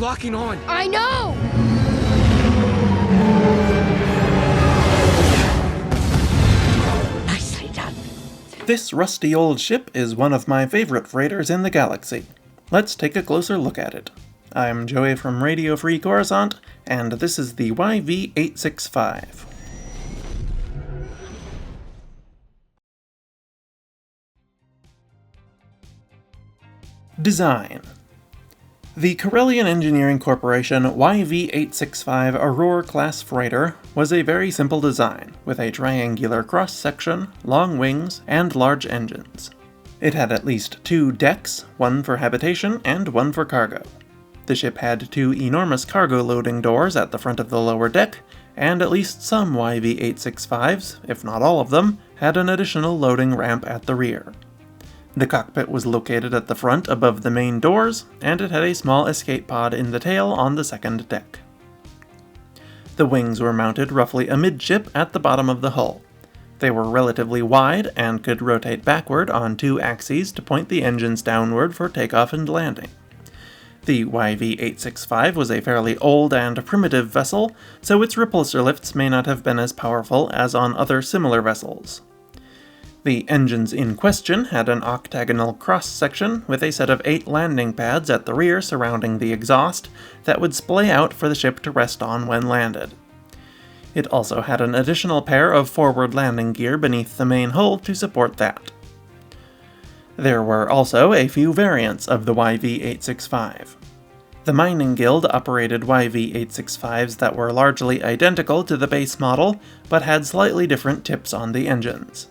locking on. I know! Nicely done. This rusty old ship is one of my favorite freighters in the galaxy. Let's take a closer look at it. I'm Joey from Radio Free Coruscant, and this is the YV-865. Design. The Corellian Engineering Corporation YV-865 Aurore-Class freighter was a very simple design, with a triangular cross-section, long wings, and large engines. It had at least 2 decks, one for habitation and one for cargo. The ship had 2 enormous cargo loading doors at the front of the lower deck, and at least some YV-865s, if not all of them, had an additional loading ramp at the rear. The cockpit was located at the front above the main doors, and it had a small escape pod in the tail on the second deck. The wings were mounted roughly amidship at the bottom of the hull. They were relatively wide and could rotate backward on 2 axes to point the engines downward for takeoff and landing. The YV-865 was a fairly old and primitive vessel, so its repulsor lifts may not have been as powerful as on other similar vessels. The engines in question had an octagonal cross-section with a set of 8 landing pads at the rear surrounding the exhaust that would splay out for the ship to rest on when landed. It also had an additional pair of forward landing gear beneath the main hull to support that. There were also a few variants of the YV-865. The Mining Guild operated YV-865s that were largely identical to the base model, but had slightly different tips on the engines.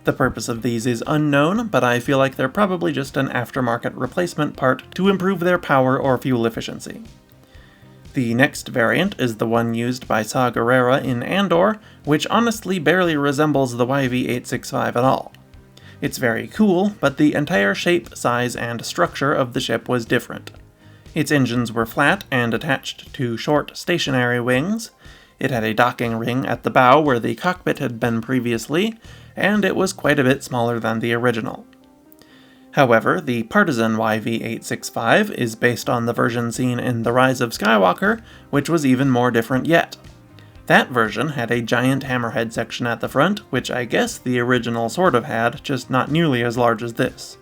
The purpose of these is unknown, but I feel like they're probably just an aftermarket replacement part to improve their power or fuel efficiency. The next variant is the one used by Saw Gerrera in Andor, which honestly barely resembles the YV-865 at all. It's very cool, but the entire shape, size, and structure of the ship was different. Its engines were flat and attached to short, stationary wings. It had a docking ring at the bow where the cockpit had been previously, and it was quite a bit smaller than the original. However, the Partisan YV-865 is based on the version seen in The Rise of Skywalker, which was even more different yet. That version had a giant hammerhead section at the front, which I guess the original sort of had, just not nearly as large as this.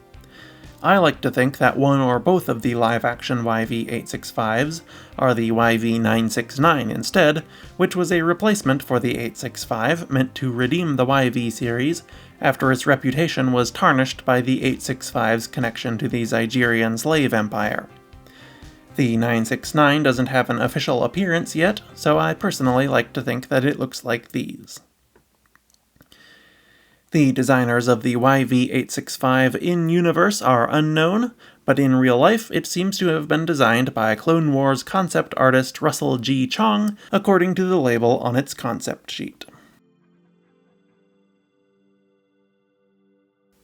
I like to think that one or both of the live-action YV-865s are the YV-969 instead, which was a replacement for the 865 meant to redeem the YV series after its reputation was tarnished by the 865's connection to the Zygerian slave empire. The 969 doesn't have an official appearance yet, so I personally like to think that it looks like these. The designers of the YV-865 in-universe are unknown, but in real life it seems to have been designed by Clone Wars concept artist Russell G. Chong, according to the label on its concept sheet.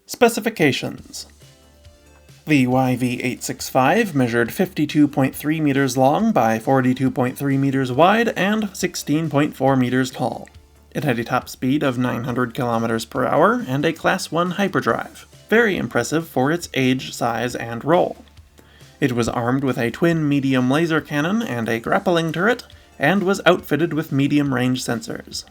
Specifications. The YV-865 measured 52.3 meters long by 42.3 meters wide and 16.4 meters tall. It had a top speed of 900 kilometers per hour and a Class 1 hyperdrive, very impressive for its age, size, and role. It was armed with a twin medium laser cannon and a grappling turret, and was outfitted with medium-range sensors.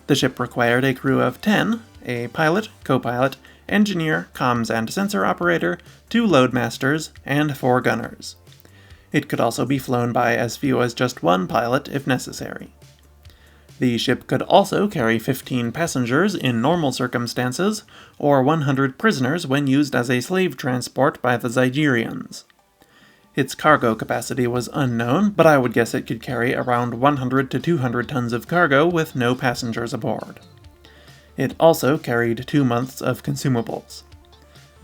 The ship required a crew of 10, a pilot, co-pilot, engineer, comms and sensor operator, 2 loadmasters, and 4 gunners. It could also be flown by as few as just 1 pilot if necessary. The ship could also carry 15 passengers in normal circumstances, or 100 prisoners when used as a slave transport by the Zygerians. Its cargo capacity was unknown, but I would guess it could carry around 100 to 200 tons of cargo with no passengers aboard. It also carried 2 months of consumables.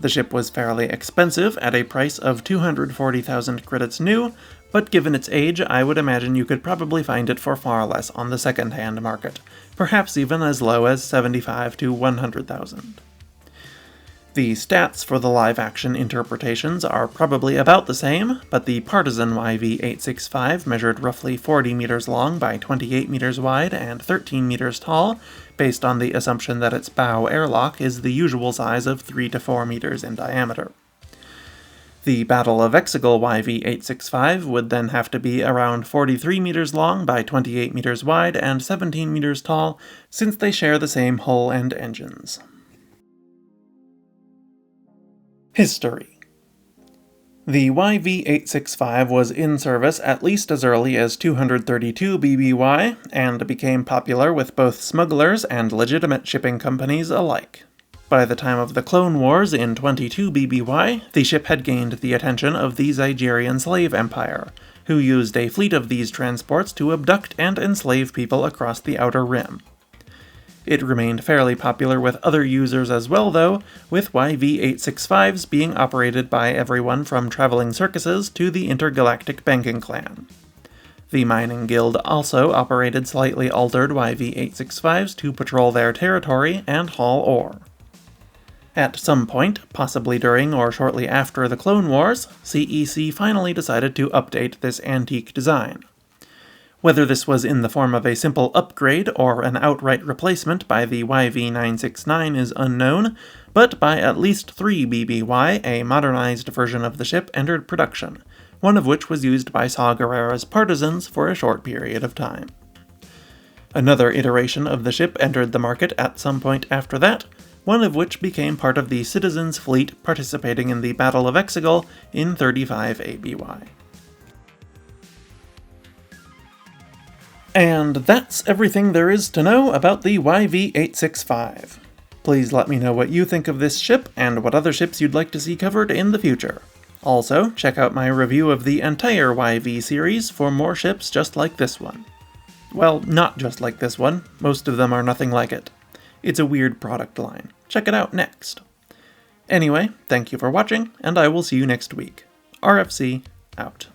The ship was fairly expensive at a price of 240,000 credits new, but given its age, I would imagine you could probably find it for far less on the second-hand market, perhaps even as low as 75 to 100,000. The stats for the live-action interpretations are probably about the same, but the Partisan YV-865 measured roughly 40 meters long by 28 meters wide and 13 meters tall, based on the assumption that its bow airlock is the usual size of 3 to 4 meters in diameter. The Battle of Exegol YV-865 would then have to be around 43 meters long by 28 meters wide and 17 meters tall, since they share the same hull and engines. History. The YV-865 was in service at least as early as 232 BBY, and became popular with both smugglers and legitimate shipping companies alike. By the time of the Clone Wars in 22 BBY, the ship had gained the attention of the Zygerian slave empire, who used a fleet of these transports to abduct and enslave people across the Outer Rim. It remained fairly popular with other users as well, though, with YV-865s being operated by everyone from traveling circuses to the intergalactic banking clan. The Mining Guild also operated slightly altered YV-865s to patrol their territory and haul ore. At some point, possibly during or shortly after the Clone Wars, CEC finally decided to update this antique design. Whether this was in the form of a simple upgrade or an outright replacement by the YV-969 is unknown, but by at least 3 BBY, a modernized version of the ship entered production, one of which was used by Saw Gerrera's partisans for a short period of time. Another iteration of the ship entered the market at some point after that, one of which became part of the Citizens' Fleet participating in the Battle of Exegol in 35 ABY. And that's everything there is to know about the YV-865. Please let me know what you think of this ship and what other ships you'd like to see covered in the future. Also, check out my review of the entire YV series for more ships just like this one. Well, not just like this one, most of them are nothing like it. It's a weird product line. Check it out next. Anyway, thank you for watching, and I will see you next week. RFC, out.